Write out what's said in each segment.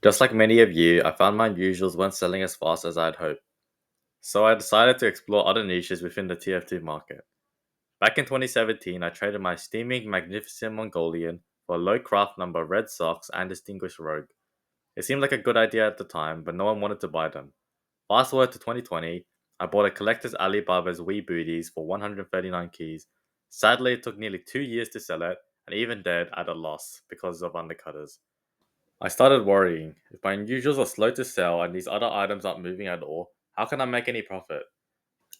Just like many of you, I found my usuals weren't selling as fast as I'd hoped, so I decided to explore other niches within the TF2 market. Back in 2017, I traded my steaming Magnificent Mongolian for a low craft number Red Sox and Distinguished Rogue. It seemed like a good idea at the time, but no one wanted to buy them. Fast forward to 2020, I bought a collector's Alibaba's Wee Booties for 139 keys. Sadly, it took nearly 2 years to sell it, and even then at a loss because of undercutters. I started worrying. If my unusuals are slow to sell and these other items aren't moving at all, how can I make any profit?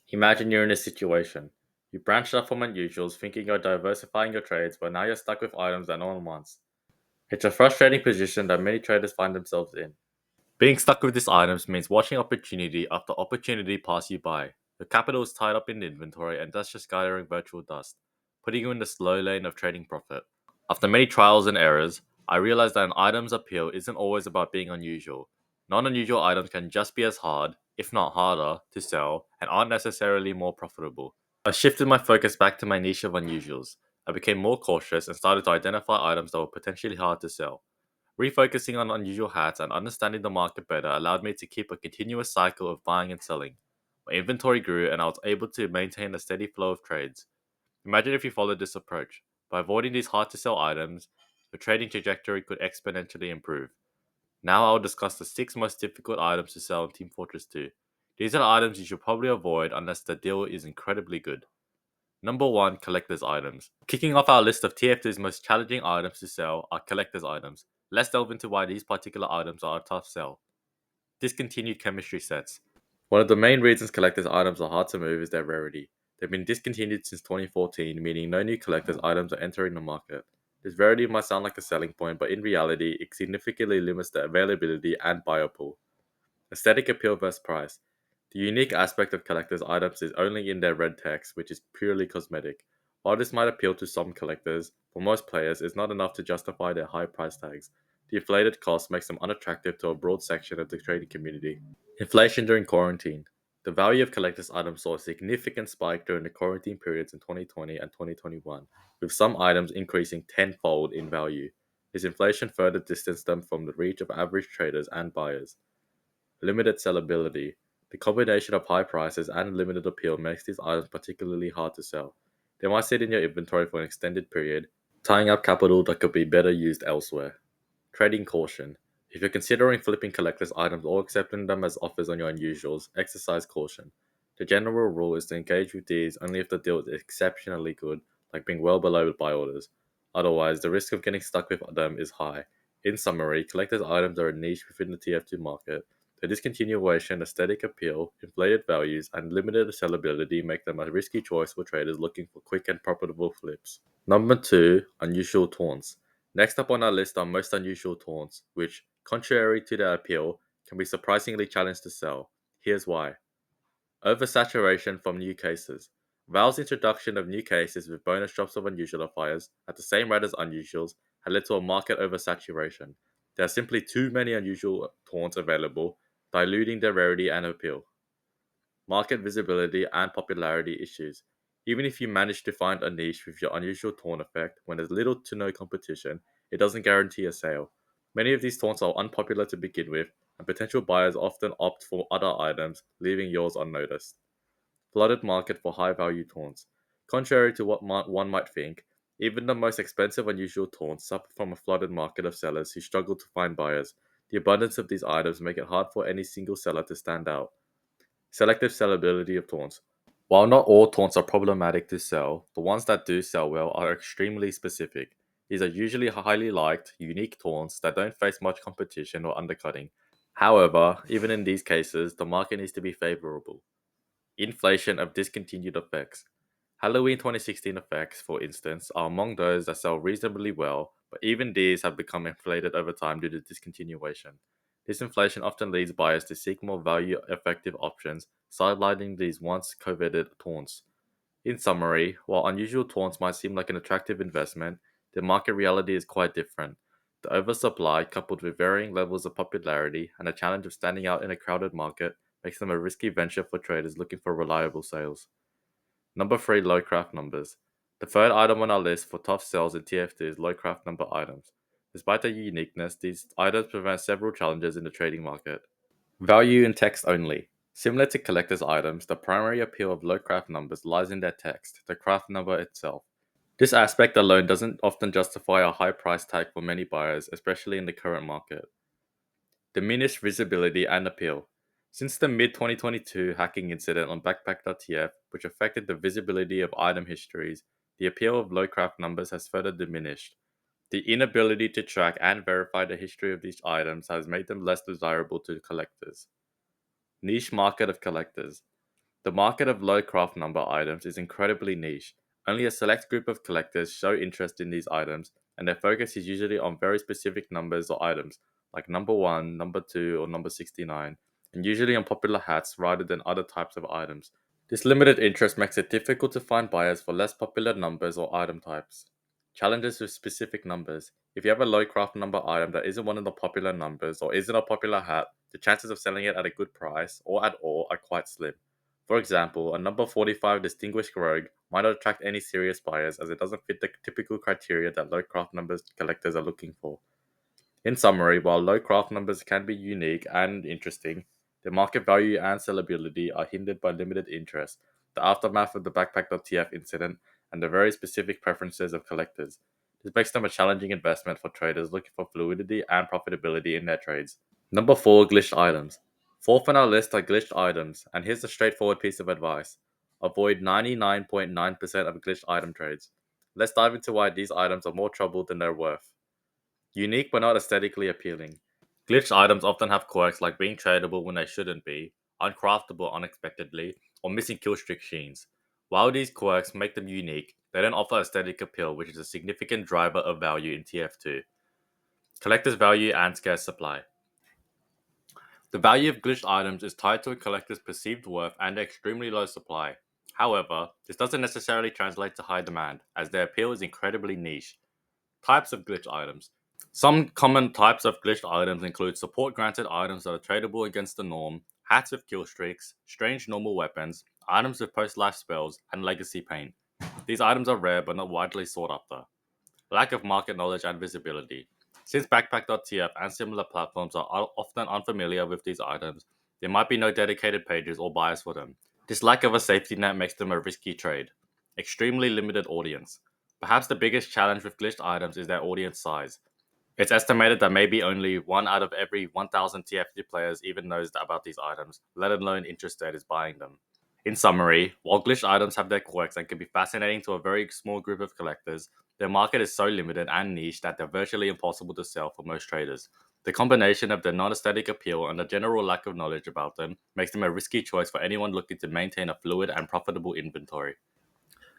Imagine you're in this situation. You branched off from unusuals thinking you're diversifying your trades, but now you're stuck with items that no one wants. It's a frustrating position that many traders find themselves in. Being stuck with these items means watching opportunity after opportunity pass you by. Your capital is tied up in inventory and thus just gathering virtual dust, putting you in the slow lane of trading profit. After many trials and errors, I realized that an item's appeal isn't always about being unusual. Non-unusual items can just be as hard, if not harder, to sell and aren't necessarily more profitable. I shifted my focus back to my niche of unusuals. I became more cautious and started to identify items that were potentially hard to sell. Refocusing on unusual hats and understanding the market better allowed me to keep a continuous cycle of buying and selling. My inventory grew and I was able to maintain a steady flow of trades. Imagine if you followed this approach. By avoiding these hard to sell items, your trading trajectory could exponentially improve. Now I will discuss the 6 most difficult items to sell in Team Fortress 2. These are the items you should probably avoid unless the deal is incredibly good. Number 1, collector's items. Kicking off our list of TF2's most challenging items to sell are collector's items. Let's delve into why these particular items are a tough sell. Discontinued chemistry sets. One of the main reasons collector's items are hard to move is their rarity. They've been discontinued since 2014, meaning no new collector's items are entering the market. This rarity might sound like a selling point, but in reality, it significantly limits the availability and buyer pool. Aesthetic appeal versus price. The unique aspect of collector's items is only in their red text, which is purely cosmetic. While this might appeal to some collectors, for most players, it's not enough to justify their high price tags. The inflated cost makes them unattractive to a broad section of the trading community. Inflation during quarantine. The value of collector's items saw a significant spike during the quarantine periods in 2020 and 2021, with some items increasing tenfold in value. This inflation further distanced them from the reach of average traders and buyers. Limited sellability. The combination of high prices and limited appeal makes these items particularly hard to sell. They might sit in your inventory for an extended period, tying up capital that could be better used elsewhere. Trading caution. If you're considering flipping collector's items or accepting them as offers on your unusuals, exercise caution. The general rule is to engage with these only if the deal is exceptionally good, like being well below buy orders. Otherwise, the risk of getting stuck with them is high. In summary, collector's items are a niche within the TF2 market. The discontinuation, aesthetic appeal, inflated values, and limited sellability make them a risky choice for traders looking for quick and profitable flips. Number 2, unusual taunts. Next up on our list are most unusual taunts, which, contrary to their appeal, can be surprisingly challenged to sell. Here's why. Oversaturation from new cases. Valve's introduction of new cases with bonus drops of unusualifiers at the same rate as unusuals had led to a market oversaturation. There are simply too many unusual taunts available, diluting their rarity and appeal. Market visibility and popularity issues. Even if you manage to find a niche with your unusual taunt effect when there's little to no competition, it doesn't guarantee a sale. Many of these taunts are unpopular to begin with, and potential buyers often opt for other items, leaving yours unnoticed. Flooded market for high value taunts. Contrary to what one might think, even the most expensive unusual taunts suffer from a flooded market of sellers who struggle to find buyers. The abundance of these items make it hard for any single seller to stand out. Selective sellability of taunts. While not all taunts are problematic to sell, the ones that do sell well are extremely specific. These are usually highly liked, unique taunts that don't face much competition or undercutting. However, even in these cases, the market needs to be favorable. Inflation of discontinued effects. Halloween 2016 effects, for instance, are among those that sell reasonably well, but even these have become inflated over time due to discontinuation. This inflation often leads buyers to seek more value effective options, sidelining these once coveted taunts. In summary, while unusual taunts might seem like an attractive investment, the market reality is quite different. The oversupply, coupled with varying levels of popularity and the challenge of standing out in a crowded market, makes them a risky venture for traders looking for reliable sales. Number 3, low craft numbers. The third item on our list for tough sells in TF2 is low craft number items. Despite their uniqueness, these items present several challenges in the trading market. Value in text only. Similar to collector's items, the primary appeal of low craft numbers lies in their text, the craft number itself. This aspect alone doesn't often justify a high price tag for many buyers, especially in the current market. Diminished visibility and appeal. Since the mid 2022 hacking incident on backpack.tf, which affected the visibility of item histories, the appeal of low craft numbers has further diminished. The inability to track and verify the history of these items has made them less desirable to collectors. Niche market of collectors. The market of low craft number items is incredibly niche. Only a select group of collectors show interest in these items, and their focus is usually on very specific numbers or items, like number 1, number 2, or number 69, and usually on popular hats rather than other types of items. This limited interest makes it difficult to find buyers for less popular numbers or item types. Challenges with specific numbers. If you have a low craft number item that isn't one of the popular numbers or isn't a popular hat, the chances of selling it at a good price or at all are quite slim. For example, a number 45 Distinguished Rogue might not attract any serious buyers as it doesn't fit the typical criteria that low craft numbers collectors are looking for. In summary, while low craft numbers can be unique and interesting, their market value and sellability are hindered by limited interest, the aftermath of the backpack.tf incident, and the very specific preferences of collectors. This makes them a challenging investment for traders looking for fluidity and profitability in their trades. Number 4, glitched items. Fourth on our list are glitched items, and here's a straightforward piece of advice. Avoid 99.9% of glitched item trades. Let's dive into why these items are more trouble than they're worth. Unique but not aesthetically appealing. Glitched items often have quirks like being tradable when they shouldn't be, uncraftable unexpectedly, or missing killstreak sheens. While these quirks make them unique, they don't offer aesthetic appeal, which is a significant driver of value in TF2. Collector's value and scarce supply. The value of glitched items is tied to a collector's perceived worth and their extremely low supply. However, this doesn't necessarily translate to high demand, as their appeal is incredibly niche. Types of glitched items. Some common types of glitched items include support granted items that are tradable against the norm, hats with kill streaks, strange normal weapons, items with post-life spells, and legacy paint. These items are rare but not widely sought after. Lack of market knowledge and visibility. Since backpack.tf and similar platforms are often unfamiliar with these items, there might be no dedicated pages or buyers for them. This lack of a safety net makes them a risky trade. Extremely limited audience. Perhaps the biggest challenge with glitched items is their audience size. It's estimated that maybe only 1 out of every 1,000 TF2 players even knows about these items, let alone interested in buying them. In summary, while glitched items have their quirks and can be fascinating to a very small group of collectors, their market is so limited and niche that they're virtually impossible to sell for most traders. The combination of their non-aesthetic appeal and the general lack of knowledge about them makes them a risky choice for anyone looking to maintain a fluid and profitable inventory.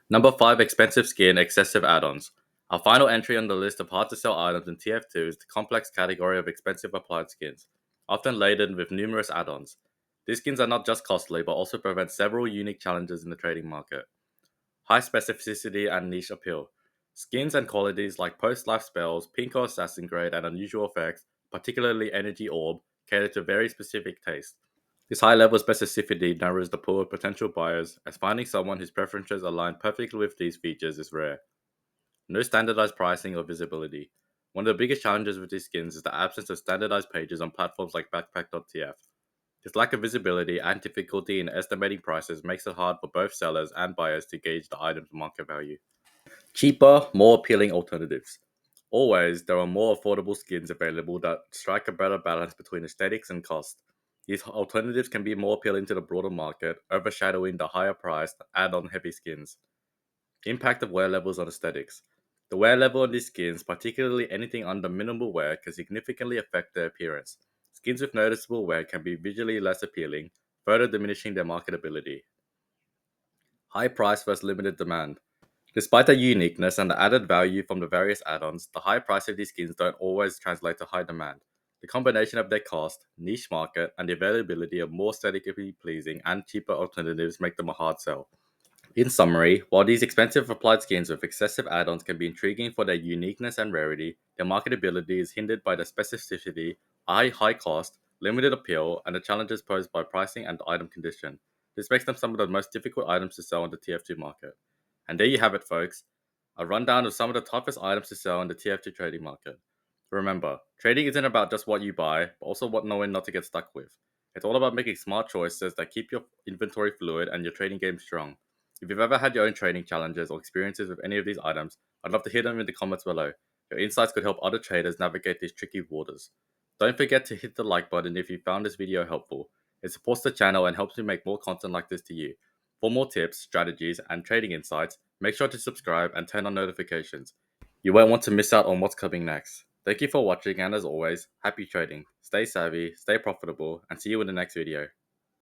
Number 5, expensive skin, excessive add-ons. Our final entry on the list of hard to sell items in TF2 is the complex category of expensive applied skins, often laden with numerous add-ons. These skins are not just costly, but also present several unique challenges in the trading market. High specificity and niche appeal. Skins and qualities like post-life spells, pink or assassin grade, and unusual effects, particularly energy orb, cater to very specific tastes. This high level specificity narrows the pool of potential buyers, as finding someone whose preferences align perfectly with these features is rare. No standardized pricing or visibility. One of the biggest challenges with these skins is the absence of standardized pages on platforms like backpack.tf. This lack of visibility and difficulty in estimating prices makes it hard for both sellers and buyers to gauge the item's market value. Cheaper, more appealing alternatives. Always, there are more affordable skins available that strike a better balance between aesthetics and cost. These alternatives can be more appealing to the broader market, overshadowing the higher priced, add-on heavy skins. Impact of wear levels on aesthetics. The wear level on these skins, particularly anything under minimal wear, can significantly affect their appearance. Skins with noticeable wear can be visually less appealing, further diminishing their marketability. High price versus limited demand. Despite their uniqueness and the added value from the various add-ons, the high price of these skins don't always translate to high demand. The combination of their cost, niche market, and the availability of more aesthetically pleasing and cheaper alternatives make them a hard sell. In summary, while these expensive applied skins with excessive add-ons can be intriguing for their uniqueness and rarity, their marketability is hindered by the specificity, high cost, limited appeal, and the challenges posed by pricing and item condition. This makes them some of the most difficult items to sell in the TF2 market. And there you have it, folks. A rundown of some of the toughest items to sell in the TF2 trading market. Remember, trading isn't about just what you buy, but also what knowing not to get stuck with. It's all about making smart choices that keep your inventory fluid and your trading game strong. If you've ever had your own trading challenges or experiences with any of these items, I'd love to hear them in the comments below. Your insights could help other traders navigate these tricky waters. Don't forget to hit the like button if you found this video helpful. It supports the channel and helps me make more content like this to you. For more tips, strategies, and trading insights, make sure to subscribe and turn on notifications. You won't want to miss out on what's coming next. Thank you for watching, and as always, happy trading. Stay savvy, stay profitable, and see you in the next video.